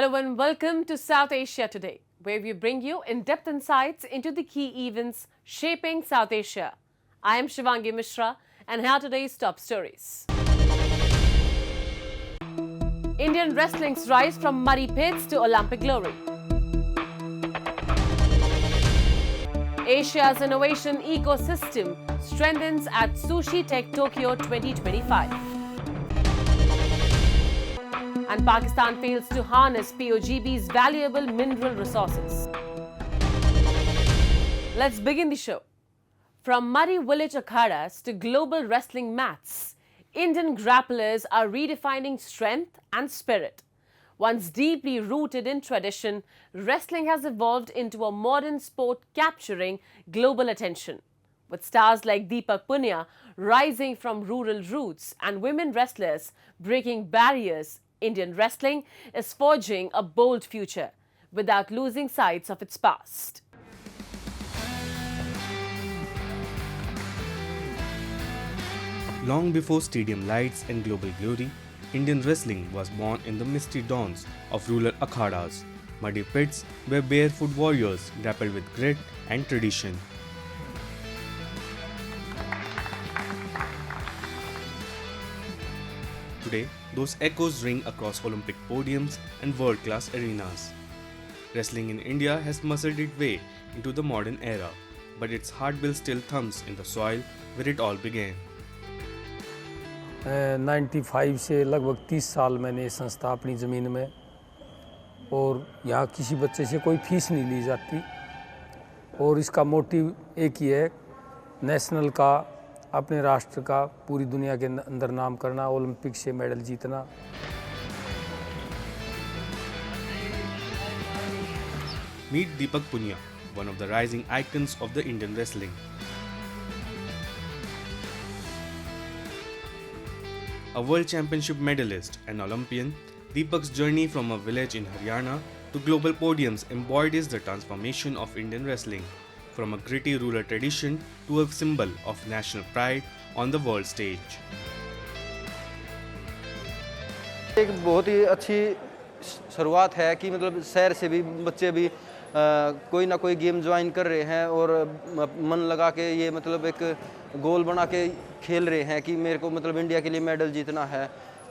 Hello and welcome to South Asia Today, where we bring you in-depth insights into the key events shaping South Asia. I am Shivangi Mishra and here are today's top stories. Indian wrestling's rise from muddy pits to Olympic glory. Asia's innovation ecosystem strengthens at Sushi Tech Tokyo 2025. And Pakistan fails to harness POGB's valuable mineral resources. Let's begin the show. From muddy village akhadas to global wrestling mats, Indian grapplers are redefining strength and spirit. Once deeply rooted in tradition, wrestling has evolved into a modern sport capturing global attention. With stars like Deepak Punia rising from rural roots and women wrestlers breaking barriers, Indian wrestling is forging a bold future without losing sight of its past. Long before stadium lights and global glory, Indian wrestling was born in the misty dawns of rural akhadas, muddy pits where barefoot warriors grappled with grit and tradition. Today, those echoes ring across Olympic podiums and world-class arenas. Wrestling in India has muscled its way into the modern era, but its heartbeat still thumps in the soil where it all began. 95 से लगभग 30 साल मैंने ये संस्था अपनी ज़मीन में, और यहाँ किसी बच्चे से कोई फीस नहीं ली जाती, और इसका मोटिव एक ही है, नेशनल का, अपने राष्ट्र का पूरी दुनिया के अंदर नाम करना, ओलंपिक से मेडल जीतना. Meet Deepak Punia, one of the rising icons of the Indian wrestling. A world championship medalist and Olympian, Deepak's journey from a village in Haryana to global podiums embodies the transformation of Indian wrestling, from a gritty rural tradition to a symbol of national pride on the world stage. एक बहुत ही अच्छी शुरुआत है कि मतलब शहर से भी बच्चे भी कोई ना कोई गेम ज्वाइन कर रहे हैं और मन लगा के ये मतलब एक गोल बना के खेल रहे हैं कि मेरे को मतलब इंडिया के लिए मेडल जीतना है.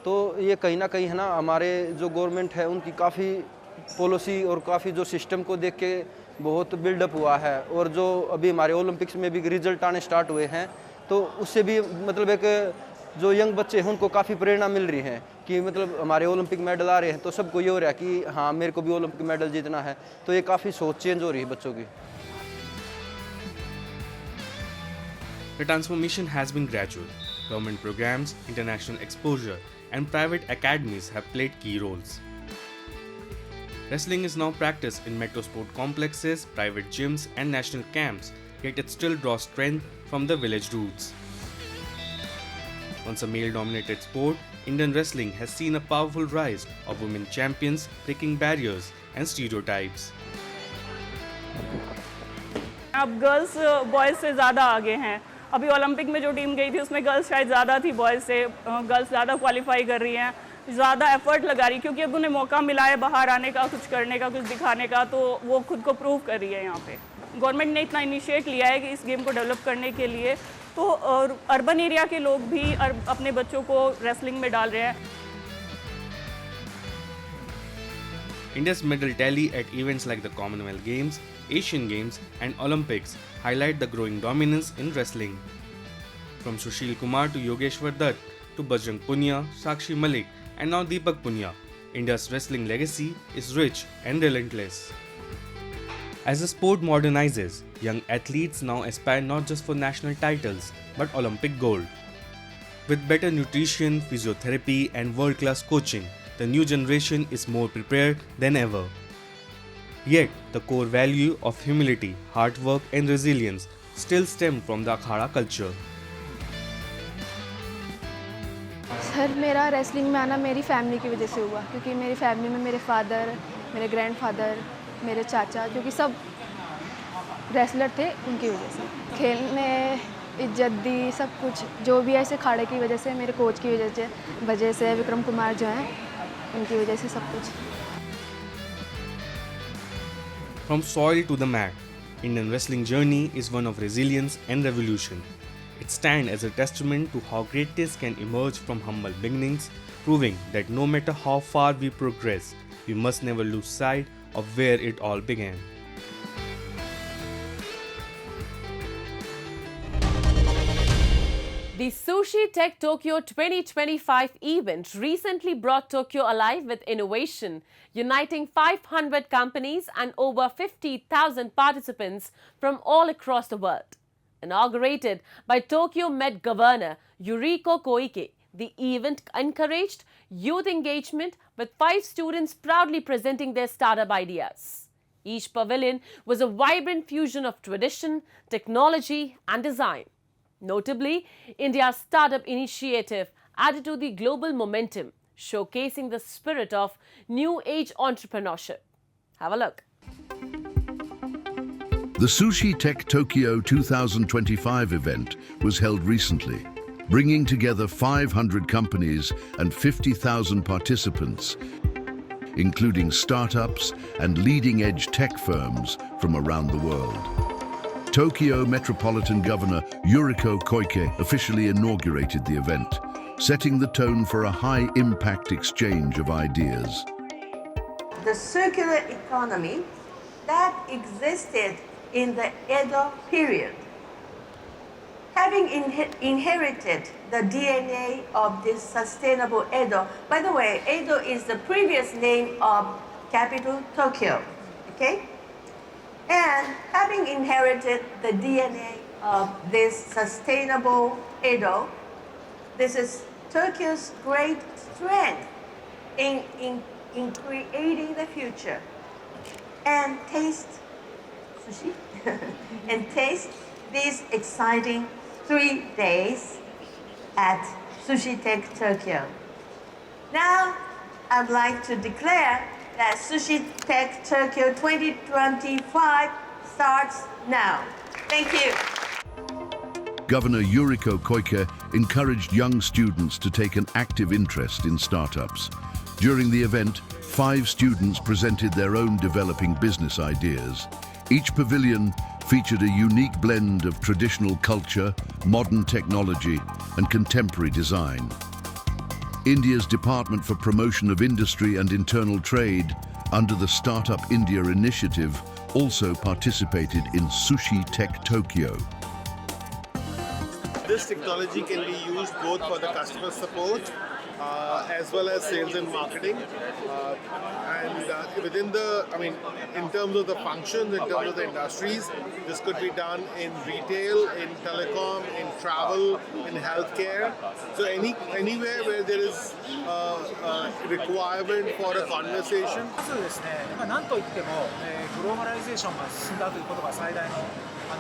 तो ये कहीं ना कहीं है ना, हमारे जो गवर्नमेंट है उनकी काफ़ी पॉलिसी और काफ़ी जो सिस्टम को देख के बहुत बिल्डअप हुआ है, और जो अभी हमारे ओलंपिक्स में भी रिजल्ट आने स्टार्ट हुए हैं, तो उससे भी मतलब एक जो यंग बच्चे हैं उनको काफ़ी प्रेरणा मिल रही है कि मतलब हमारे ओलंपिक मेडल आ रहे हैं, तो सबको ये हो रहा है कि हाँ मेरे को भी ओलंपिक मेडल जीतना है. तो ये काफ़ी सोच चेंज हो रही है बच्चों की. The transformation has been gradual. Government programs, international exposure, and private academies have played key roles. Wrestling is now practiced in metro sport complexes, private gyms, and national camps, yet it still draws strength from the village roots. Once a male-dominated sport, Indian wrestling has seen a powerful rise of women champions breaking barriers and stereotypes. अब girls boys से ज़्यादा आगे हैं. अभी Olympic में जो team गई थी उसमें गर्ल्स शायद ज़्यादा थी बॉयज़ से. गर्ल्स ज़्यादा क्वालिफाई कर रही हैं, ज़्यादा एफर्ट लगा रही, क्योंकि अब उन्हें मौका मिला है बाहर आने का, कुछ करने का, कुछ दिखाने का, तो वो खुद को प्रूव कर रही है. यहाँ पे गवर्नमेंट ने इतना इनिशिएट लिया है कि इस गेम को डेवलप करने के लिए, तो अर्बन एरिया के लोग भी अपने बच्चों को रेसलिंग में डाल रहे हैं. India's medal tally at events like the Commonwealth Games, Asian Games, and Olympics highlight the growing dominance in wrestling. From Sushil Kumar to Yogeshwar Dutt to Bajrang Punia, Sakshi Malik, and now Deepak Punia, India's wrestling legacy is rich and relentless. As the sport modernizes, young athletes now aspire not just for national titles but Olympic gold. With better nutrition, physiotherapy, and world-class coaching, the new generation is more prepared than ever. Yet, the core value of humility, hard work, and resilience still stem from the akhada culture. Sir, मेरा wrestling में आना मेरी family की वजह से हुआ, क्योंकि मेरी फैमिली में मेरे फादर, मेरे ग्रैंडफादर, मेरे चाचा, जो कि सब रेसलर थे, उनकी वजह से खेल में इज्जत दी, सब कुछ जो भी है ऐसे खाड़े की वजह से, मेरे कोच की वजह से विक्रम कुमार जो हैं, उनकी वजह से सब कुछ. From soil to the mat, Indian wrestling journey is one of resilience and revolution. It stands as a testament to how greatness can emerge from humble beginnings, proving that no matter how far we progress, we must never lose sight of where it all began. The Sushi Tech Tokyo 2025 event recently brought Tokyo alive with innovation, uniting 500 companies and over 50,000 participants from all across the world. Inaugurated by Tokyo Met Governor Yuriko Koike, the event encouraged youth engagement with 5 students proudly presenting their startup ideas. Each pavilion was a vibrant fusion of tradition, technology and design. Notably, India's startup initiative added to the global momentum, showcasing the spirit of new age entrepreneurship. Have a look. The Sushi Tech Tokyo 2025 event was held recently, bringing together 500 companies and 50,000 participants, including startups and leading-edge tech firms from around the world. Tokyo Metropolitan Governor Yuriko Koike officially inaugurated the event, setting the tone for a high-impact exchange of ideas. The circular economy that existed in the Edo period. Having inherited the DNA of this sustainable Edo, by the way, Edo is the previous name of capital Tokyo, okay? And having inherited the DNA of this sustainable Edo, this is Tokyo's great strength in creating the future. And taste sushi and taste these exciting 3 days at Sushi Tech Tokyo. Now, I'd like to declare that Sushi Tech Tokyo 2025 starts now. Thank you. Governor Yuriko Koike encouraged young students to take an active interest in startups. During the event, 5 students presented their own developing business ideas. Each pavilion featured a unique blend of traditional culture, modern technology, and contemporary design. India's Department for Promotion of Industry and Internal Trade, under the Startup India initiative, also participated in Sushi Tech Tokyo. This technology can be used both for the customer support as well as sales and marketing. Within the, in terms of the functions, in terms of the industries, this could be done in retail, in telecom, in travel, in healthcare. So anywhere where there is a requirement for a conversation. まずですね、何といっても、グローバライゼーションが進んだということが最大の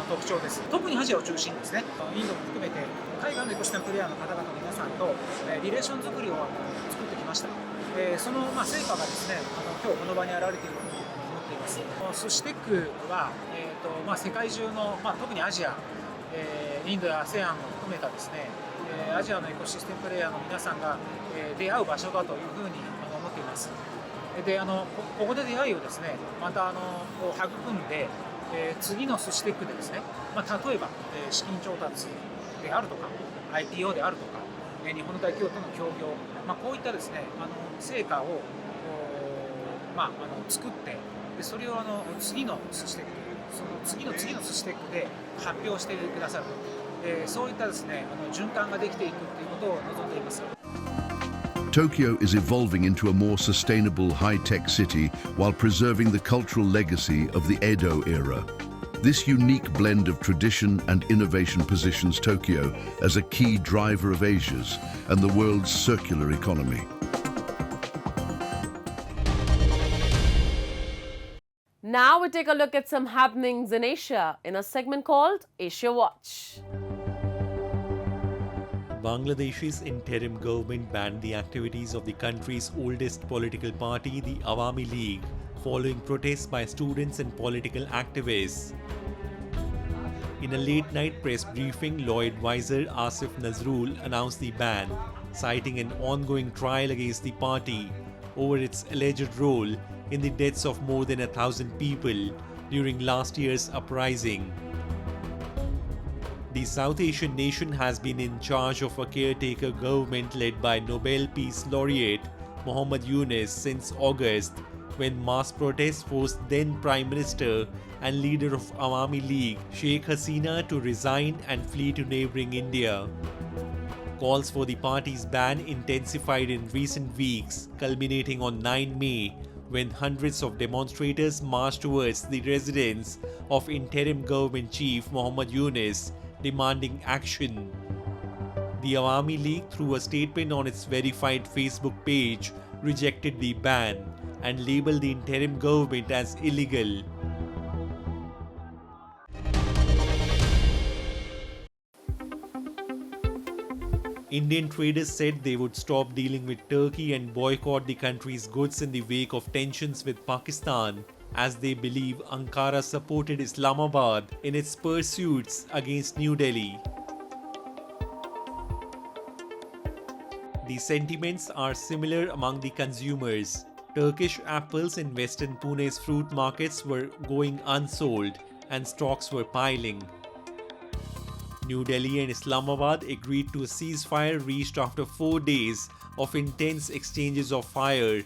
特徴です。特にアジアを中心にですね、インドも含めて海外のエコシステムプレイヤーの方々の皆さんとリレーション作りを作ってきました。その成果がですね、今日この場に現れていると思っています。寿司テックは、世界中の、特にアジア、インドや ASEAN を含めたですね、アジアのエコシステムプレイヤーの皆さんが、出会う場所だというふうに思っています。で、ここで出会いをですね、また育んで、次の寿司テックでですね、例えば、資金調達であるとか IPO であるとか、日本の大企業との協業、こういったですね、成果を作って、でそれを次の寿司テック、その次の寿司テックで発表してくださると、そういったですね、循環ができていくということを望んでいます。Tokyo is evolving into a more sustainable high-tech city while preserving the cultural legacy of the Edo era. This unique blend of tradition and innovation positions Tokyo as a key driver of Asia's and the world's circular economy. Now we take a look at some happenings in Asia in a segment called Asia Watch. Bangladesh's interim government banned the activities of the country's oldest political party, the Awami League, following protests by students and political activists. In a late-night press briefing, law advisor Asif Nazrul announced the ban, citing an ongoing trial against the party over its alleged role in the deaths of more than 1,000 people during last year's uprising. The South Asian nation has been in charge of a caretaker government led by Nobel Peace Laureate Muhammad Yunus since August, when mass protests forced then Prime Minister and leader of Awami League Sheikh Hasina to resign and flee to neighbouring India. Calls for the party's ban intensified in recent weeks, culminating on 9 May, when hundreds of demonstrators marched towards the residence of interim government chief Muhammad Yunus, demanding action. The Awami League, through a statement on its verified Facebook page, rejected the ban and labelled the interim government as illegal. Indian traders said they would stop dealing with Turkey and boycott the country's goods in the wake of tensions with Pakistan, as they believe Ankara supported Islamabad in its pursuits against New Delhi. The sentiments are similar among the consumers. Turkish apples in Western Pune's fruit markets were going unsold and stocks were piling. New Delhi and Islamabad agreed to a ceasefire reached after 4 days of intense exchanges of fire,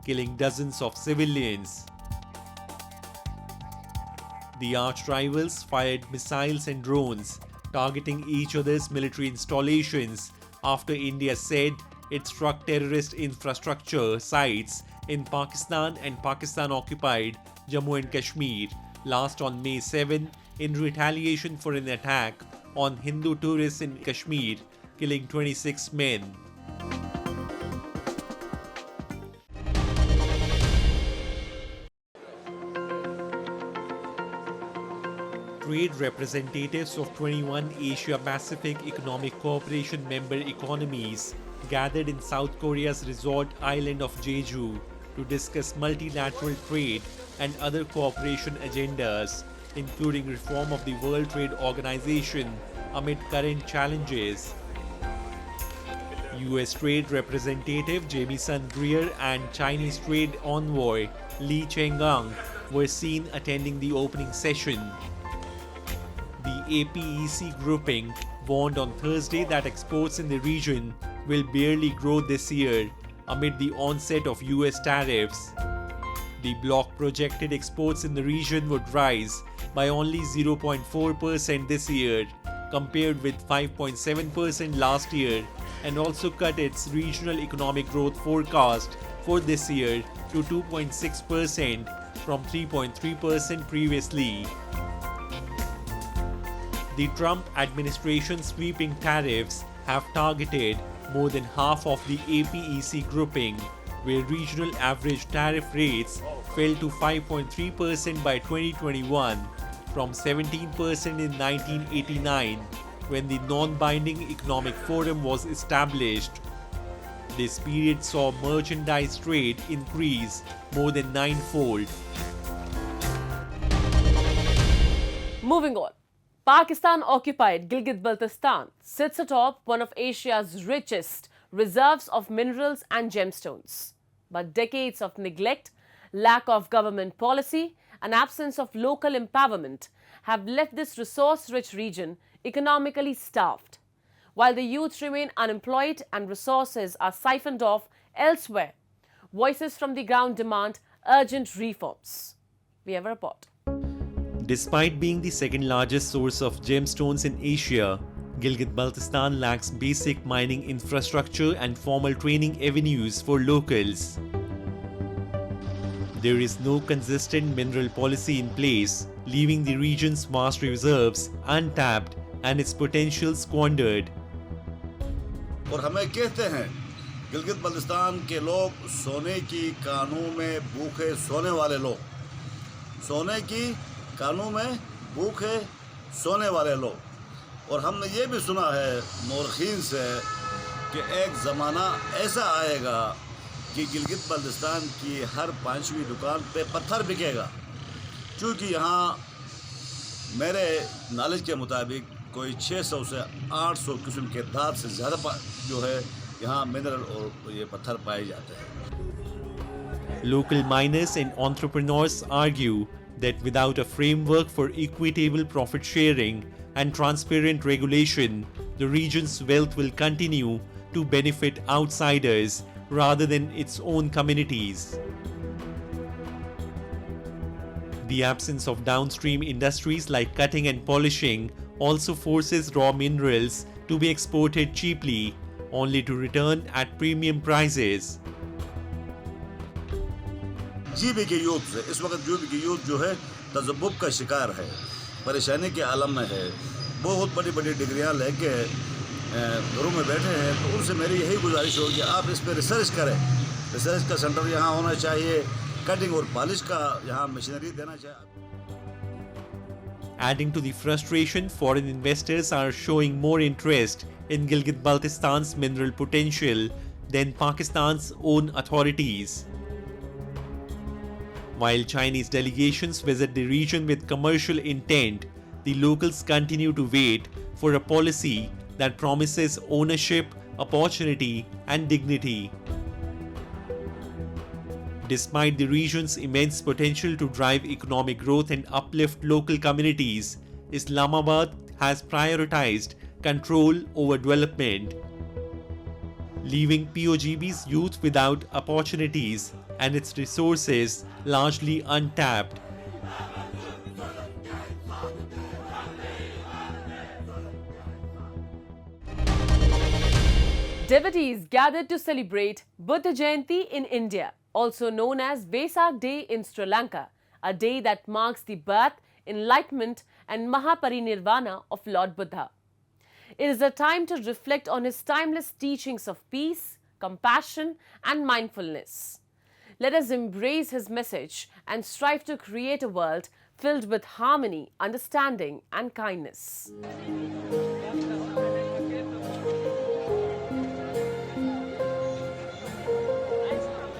killing dozens of civilians. The arch-rivals fired missiles and drones, targeting each other's military installations after India said it struck terrorist infrastructure sites in Pakistan and Pakistan-occupied Jammu and Kashmir last on May 7 in retaliation for an attack on Hindu tourists in Kashmir, killing 26 men. Trade representatives of 21 Asia-Pacific Economic Cooperation member economies gathered in South Korea's resort island of Jeju to discuss multilateral trade and other cooperation agendas, including reform of the World Trade Organization amid current challenges. US Trade Representative Jamieson Greer and Chinese Trade Envoy Li Chenggang were seen attending the opening session. The APEC grouping warned on Thursday that exports in the region will barely grow this year amid the onset of US tariffs. The bloc projected exports in the region would rise by only 0.4% this year, compared with 5.7% last year, and also cut its regional economic growth forecast for this year to 2.6% from 3.3% previously. The Trump administration's sweeping tariffs have targeted more than half of the APEC grouping, where regional average tariff rates fell to 5.3% by 2021 from 17% in 1989 when the non-binding economic forum was established. This period saw merchandise trade increase more than 9-fold. Moving on. Pakistan-occupied Gilgit-Baltistan sits atop one of Asia's richest reserves of minerals and gemstones. But decades of neglect, lack of government policy, and absence of local empowerment have left this resource-rich region economically starved. While the youth remain unemployed and resources are siphoned off elsewhere, voices from the ground demand urgent reforms. We have a report. Despite being the second largest source of gemstones in Asia, Gilgit-Baltistan lacks basic mining infrastructure and formal training avenues for locals. There is no consistent mineral policy in place, leaving the region's vast reserves untapped and its potential squandered. और हमें कहते हैं गिलगित बल्तिस्तान के लोग सोने की कानों में भूखे सोने वाले लोग, सोने की कानों में भूखे सोने वाले लोग। और हमने ये भी सुना है मौरखीन से कि एक ज़माना ऐसा आएगा कि गिलगित बल्तिस्तान की हर 5वीं दुकान पे पत्थर बिकेगा, क्योंकि यहाँ मेरे नॉलेज के मुताबिक कोई 600 से 800 किस्म के धात से ज़्यादा जो है यहाँ मिनरल और ये पत्थर पाए जाते हैं। Local miners and entrepreneurs argue that without a framework for equitable profit sharing and transparent regulation, the region's wealth will continue to benefit outsiders rather than its own communities. The absence of downstream industries like cutting and polishing also forces raw minerals to be exported cheaply, only to return at premium prices. GB के youth से इस वक्त GB की youth जो है तजब्बुब का शिकार है, परेशानी के आलम में है, बहुत बड़ी बड़ी डिग्रियां लेके घरों में बैठे हैं। तो उनसे मेरी यही गुजारिश होगी कि आप इस पर रिसर्च करें। रिसर्च का सेंटर यहाँ होना चाहिए, कटिंग और पॉलिश का यहाँ मशीनरी देना चाहिए। Adding to the frustration, foreign investors are showing more interest in Gilgit-Baltistan's mineral potential than Pakistan's own authorities. While Chinese delegations visit the region with commercial intent, the locals continue to wait for a policy that promises ownership, opportunity, and dignity. Despite the region's immense potential to drive economic growth and uplift local communities, Islamabad has prioritized control over development, leaving POGB's youth without opportunities and its resources largely untapped. Devotees gathered to celebrate Buddha Jayanti in India, also known as Vesak Day in Sri Lanka, a day that marks the birth, enlightenment and Mahaparinirvana of Lord Buddha. It is a time to reflect on his timeless teachings of peace, compassion and mindfulness. Let us embrace his message and strive to create a world filled with harmony, understanding and kindness.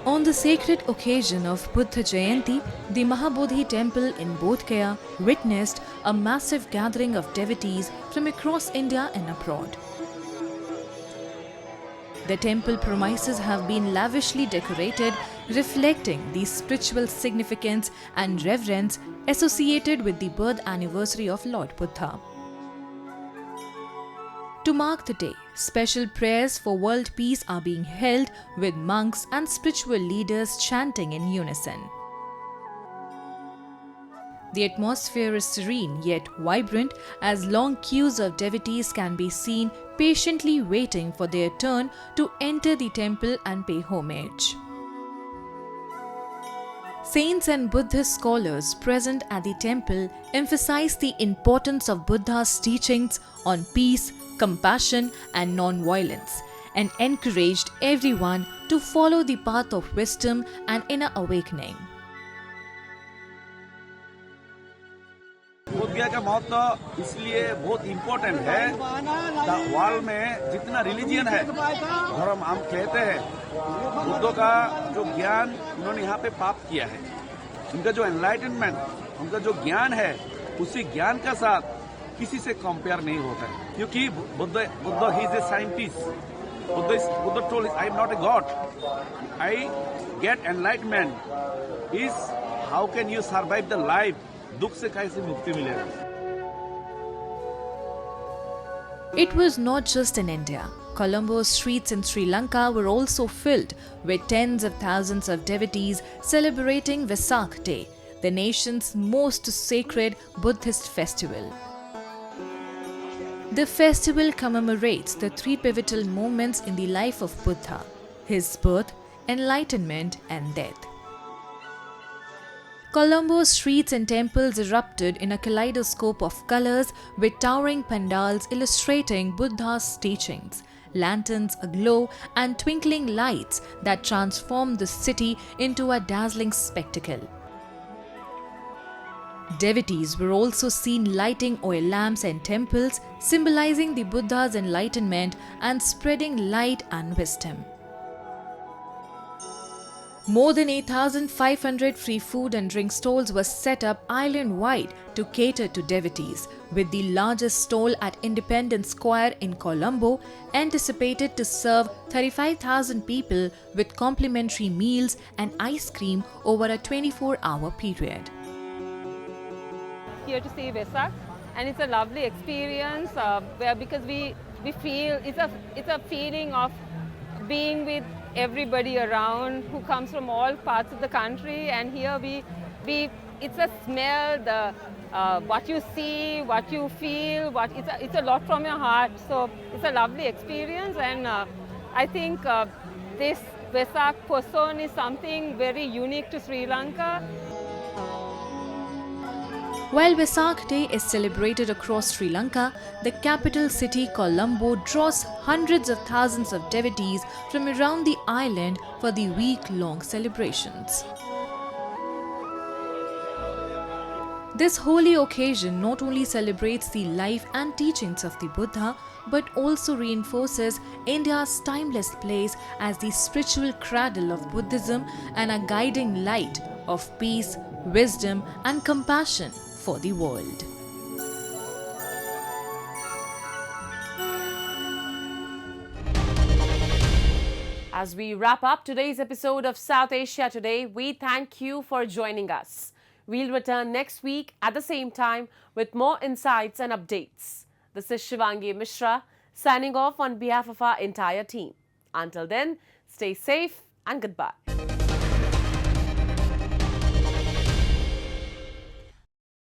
On the sacred occasion of Buddha Jayanti, the Mahabodhi temple in Bodh Gaya witnessed a massive gathering of devotees from across India and abroad. The temple premises have been lavishly decorated, reflecting the spiritual significance and reverence associated with the birth anniversary of Lord Buddha. To mark the day, special prayers for world peace are being held with monks and spiritual leaders chanting in unison. The atmosphere is serene yet vibrant as long queues of devotees can be seen patiently waiting for their turn to enter the temple and pay homage. Saints and Buddhist scholars present at the temple emphasize the importance of Buddha's teachings on peace, compassion and non-violence, and encouraged everyone to follow the path of wisdom and inner awakening. बोध गया का महत्व इसलिए बहुत important है। World में जितना religion है, धर्म हम कहते हैं, बुद्धों का जो ज्ञान उन्होंने यहाँ पे प्राप्त किया है, उनका जो एनलाइटनमेंट, उनका जो ज्ञान है, उसी ज्ञान का साथ किसी से कंपेयर नहीं होता है। क्योंकि Buddha he is a scientist. Buddha told I am not a god, I get enlightenment is how can you survive the life, दुख से कैसे मुक्ति मिलेगा। It was not just in India. Colombo's streets in Sri Lanka were also filled with tens of thousands of devotees celebrating Vesak Day, the nation's most sacred Buddhist festival. The festival commemorates the three pivotal moments in the life of Buddha: his birth, enlightenment, and death. Colombo's streets and temples erupted in a kaleidoscope of colors with towering pandals illustrating Buddha's teachings, lanterns aglow, and twinkling lights that transformed the city into a dazzling spectacle. Devotees were also seen lighting oil lamps in temples, symbolizing the Buddha's enlightenment and spreading light and wisdom. More than 8,500 free food and drink stalls were set up island-wide to cater to devotees, with the largest stall at Independence Square in Colombo anticipated to serve 35,000 people with complimentary meals and ice cream over a 24-hour period. here to see Vesak, and it's a lovely experience because we feel it's a feeling of being with everybody around who comes from all parts of the country, and here we it's a smell, the what you see, what you feel, it's a lot from your heart. So it's a lovely experience, and I think this Vesak person is something very unique to Sri Lanka. While Vesak Day is celebrated across Sri Lanka, the capital city Colombo draws hundreds of thousands of devotees from around the island for the week-long celebrations. This holy occasion not only celebrates the life and teachings of the Buddha, but also reinforces India's timeless place as the spiritual cradle of Buddhism and a guiding light of peace, wisdom, and compassion for the world. As we wrap up today's episode of South Asia Today, we thank you for joining us. We'll return next week at the same time with more insights and updates. This is Shivangi Mishra signing off on behalf of our entire team. Until then, stay safe and goodbye.